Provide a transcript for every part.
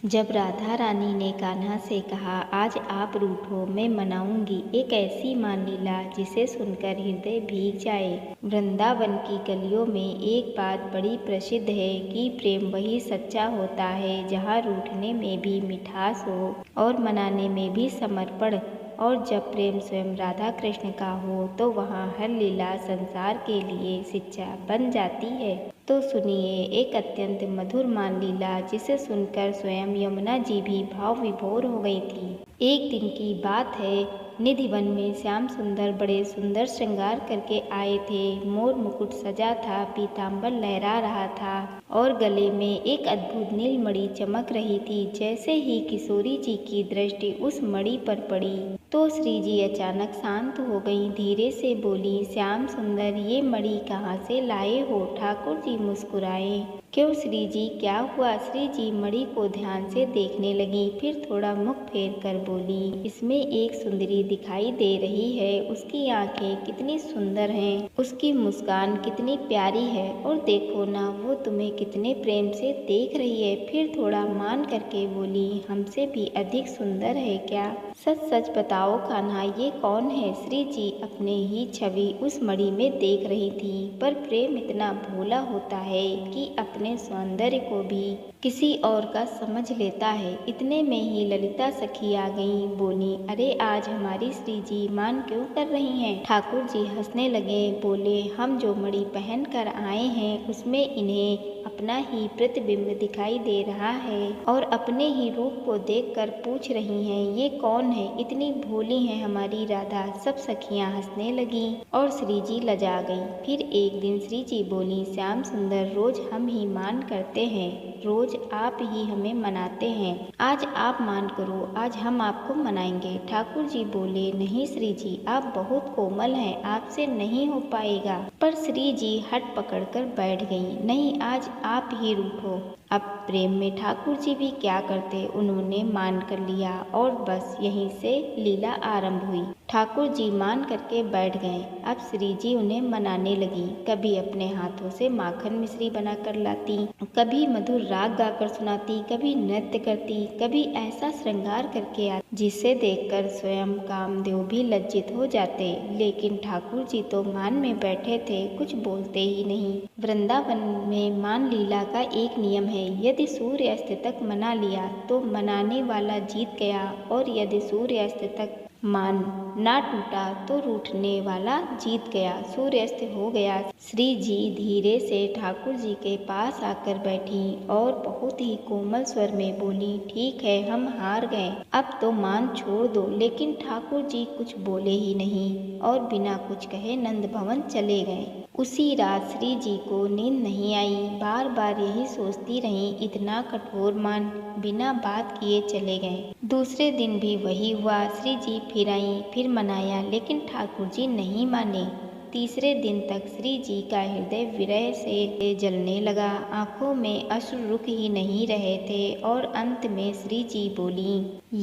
जब राधा रानी ने कान्हा से कहा, आज आप रूठो मैं मनाऊंगी एक ऐसी मान लीला जिसे सुनकर हृदय भीग जाए। वृंदावन की गलियों में एक बात बड़ी प्रसिद्ध है कि प्रेम वही सच्चा होता है जहाँ रूठने में भी मिठास हो और मनाने में भी समर्पण। और जब प्रेम स्वयं राधा कृष्ण का हो तो वहाँ हर लीला संसार के लिए शिक्षा बन जाती है। तो सुनिए एक अत्यंत मधुर मान लीला जिसे सुनकर स्वयं यमुना जी भी भाव विभोर हो गई थी। एक दिन की बात है, निधि वन में श्याम सुंदर बड़े सुंदर श्रृंगार करके आए थे। मोर मुकुट सजा था, पीताम्बर लहरा रहा था और गले में एक अद्भुत नीलमणि चमक रही थी। जैसे ही किशोरी जी की दृष्टि उस मणि पर पड़ी तो श्री जी अचानक शांत हो गई, धीरे से बोली, श्याम सुंदर ये मणि कहाँ से लाए हो? ठाकुर जी मुस्कुराए। क्यों श्री जी, क्या हुआ? श्री जी मणि को ध्यान से देखने लगी, फिर थोड़ा मुख फेर कर बोली, इसमें एक सुंदरी दिखाई दे रही है। उसकी आंखें कितनी सुंदर हैं, उसकी मुस्कान कितनी प्यारी है और देखो ना वो तुम्हें कितने प्रेम से देख रही है। फिर थोड़ा मान करके बोली, हमसे भी अधिक सुंदर है क्या? सच सच बताओ कान्हा, ये कौन है? श्री जी अपने ही छवि उस मणि में देख रही थी। पर प्रेम इतना भोला होता है कि अपने सौंदर्य को भी किसी और का समझ लेता है। इतने में ही ललिता सखी आ गई, बोली, अरे आज हमारी श्री जी मान क्यों कर रही हैं? ठाकुर जी हंसने लगे, बोले, हम जो मणि पहन कर आए हैं उसमें इन्हें अपना ही प्रतिबिंब दिखाई दे रहा है और अपने ही रूप को देखकर पूछ रही हैं, ये कौन है? इतनी भोली है हमारी राधा। सब सखियां हंसने लगी और श्री जी लजा गई। फिर एक दिन श्री जी बोली, श्याम सुंदर रोज हम ही मान करते हैं, रोज आप ही हमें मनाते हैं, आज आप मान करो, आज हम आपको मनाएंगे। ठाकुर जी बोले, नहीं श्री जी, आप बहुत कोमल हैं, आपसे नहीं हो पाएगा। पर श्री जी हट पकड़कर बैठ गई, नहीं आज आप ही रूठो। अब प्रेम में ठाकुर जी भी क्या करते, उन्होंने मान कर लिया और बस यहीं से लीला आरंभ हुई। ठाकुर जी मान करके बैठ गए। अब श्री जी उन्हें मनाने लगी, कभी अपने हाथों से माखन मिश्री बनाकर लाती, कभी मधुर राग गाकर सुनाती, कभी नृत्य करती, कभी ऐसा श्रृंगार करके आती जिसे देखकर स्वयं कामदेव भी लज्जित हो जाते। लेकिन ठाकुर जी तो मान में बैठे थे, कुछ बोलते ही नहीं। वृंदावन में मान लीला का एक नियम है, यदि सूर्यास्त तक मना लिया तो मनाने वाला जीत गया और यदि सूर्यास्त तक मान ना टूटा तो रूठने वाला जीत गया। सूर्यास्त हो गया। श्री जी धीरे से ठाकुर जी के पास आकर बैठी और बहुत ही कोमल स्वर में बोली, ठीक है हम हार गए, अब तो मान छोड़ दो। लेकिन ठाकुर जी कुछ बोले ही नहीं और बिना कुछ कहे नंद भवन चले गए। उसी रात श्री जी को नींद नहीं आई, बार बार यही सोचती रहीं, इतना कठोर मान बिना बात किए चले गए। दूसरे दिन भी वही हुआ, श्री जी फिर आई, फिर मनाया, लेकिन ठाकुर जी नहीं माने। तीसरे दिन तक श्री जी का हृदय विरह से जलने लगा, आंखों में अश्रु रुक ही नहीं रहे थे और अंत में श्री जी बोली,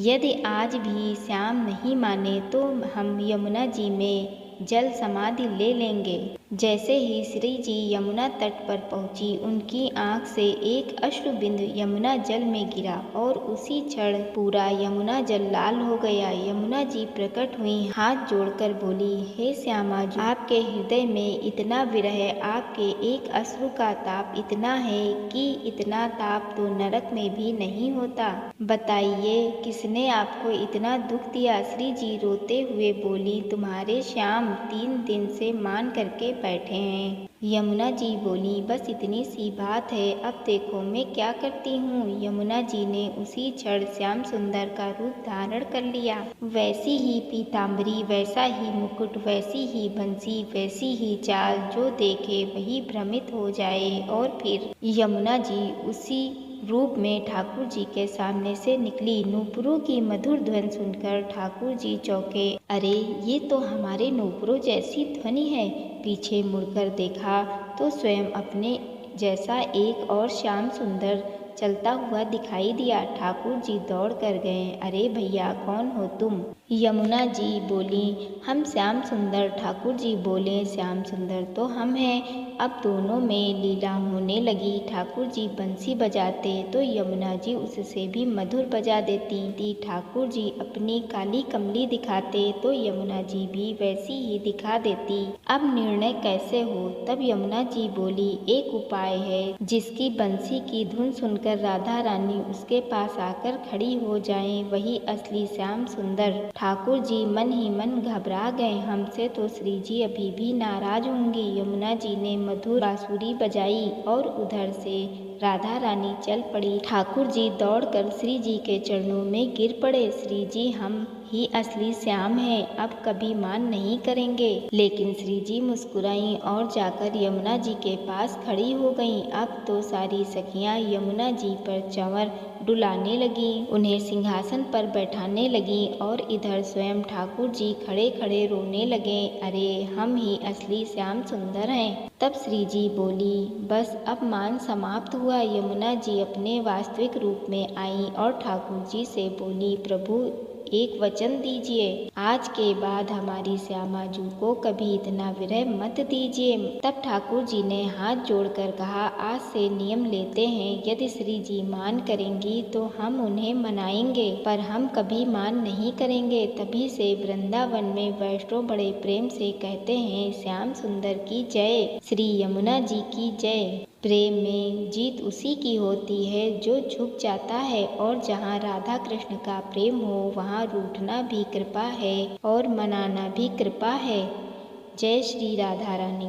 यदि आज भी श्याम नहीं माने तो हम यमुना जी में जल समाधि ले लेंगे। जैसे ही श्री जी यमुना तट पर पहुंची, उनकी आंख से एक अश्रु बिंदु यमुना जल में गिरा और उसी क्षण पूरा यमुना जल लाल हो गया। यमुना जी प्रकट हुई, हाथ जोड़कर बोली, हे श्यामा जी, आपके हृदय में इतना विरह, आपके एक अश्रु का ताप इतना है कि इतना ताप तो नरक में भी नहीं होता। बताइए किसने आपको इतना दुख दिया? श्री जी रोते हुए बोली, तुम्हारे श्याम 3 दिन से मान करके बैठे हैं। यमुना जी बोली, बस इतनी सी बात है, अब देखो मैं क्या करती हूँ। यमुना जी ने उसी क्षण श्याम सुंदर का रूप धारण कर लिया। वैसी ही पीताम्बरी, वैसा ही मुकुट, वैसी ही बंसी, वैसी ही चाल, जो देखे वही भ्रमित हो जाए। और फिर यमुना जी उसी रूप में ठाकुर जी के सामने से निकली। नूपुरों की मधुर ध्वनि सुनकर ठाकुर जी चौंके, अरे ये तो हमारे नूपुरों जैसी ध्वनि है। पीछे मुड़कर देखा तो स्वयं अपने जैसा एक और श्याम सुंदर चलता हुआ दिखाई दिया। ठाकुर जी दौड़ कर गए। अरे भैया, कौन हो तुम? यमुना जी बोली, हम श्याम सुंदर। ठाकुर जी बोले, श्याम सुंदर तो हम हैं। अब दोनों में लीला होने लगी। ठाकुर जी बंसी बजाते तो यमुना जी उससे भी मधुर बजा देती। ठाकुर जी अपनी काली कमली दिखाते तो यमुना जी भी वैसी ही दिखा देती। अब निर्णय कैसे हो? तब यमुना जी बोली, एक उपाय है। जिसकी बंसी की धुन सुनकर राधा रानी उसके पास आकर खड़ी हो जाएं, वही असली श्याम सुंदर। ठाकुर जी मन ही मन घबरा गए। हमसे तो श्री जी अभी भी नाराज होंगी। यमुना जी ने मधुर बांसुरी बजाई और उधर से राधा रानी चल पड़ी। ठाकुर जी दौड़कर श्री जी के चरणों में गिर पड़े। श्री जी, हम ही असली श्याम हैं, अब कभी मान नहीं करेंगे। लेकिन श्री जी मुस्कुराईं और जाकर यमुना जी के पास खड़ी हो गईं। अब तो सारी सखियां यमुना जी पर चंवर डुलाने लगीं, उन्हें सिंहासन पर बैठाने लगीं और इधर स्वयं ठाकुर जी खड़े खड़े रोने लगे। अरे, हम ही असली श्याम सुंदर हैं। तब श्री जी बोली, बस अब मान समाप्त हुआ। यमुना जी अपने वास्तविक रूप में आईं और ठाकुर जी से बोली, प्रभु एक वचन दीजिए, आज के बाद हमारी श्यामा जू को कभी इतना विरह मत दीजिए। तब ठाकुर जी ने हाथ जोड़कर कहा, आज से नियम लेते हैं, यदि श्री जी मान करेंगी तो हम उन्हें मनाएंगे, पर हम कभी मान नहीं करेंगे। तभी से वृंदावन में वैष्णव बड़े प्रेम से कहते हैं, श्याम सुंदर की जय, श्री यमुना जी की जय। प्रेम में जीत उसी की होती है जो झुक जाता है, और जहाँ राधा कृष्ण का प्रेम हो वहाँ रूठना भी कृपा है और मनाना भी कृपा है। जय श्री राधा रानी।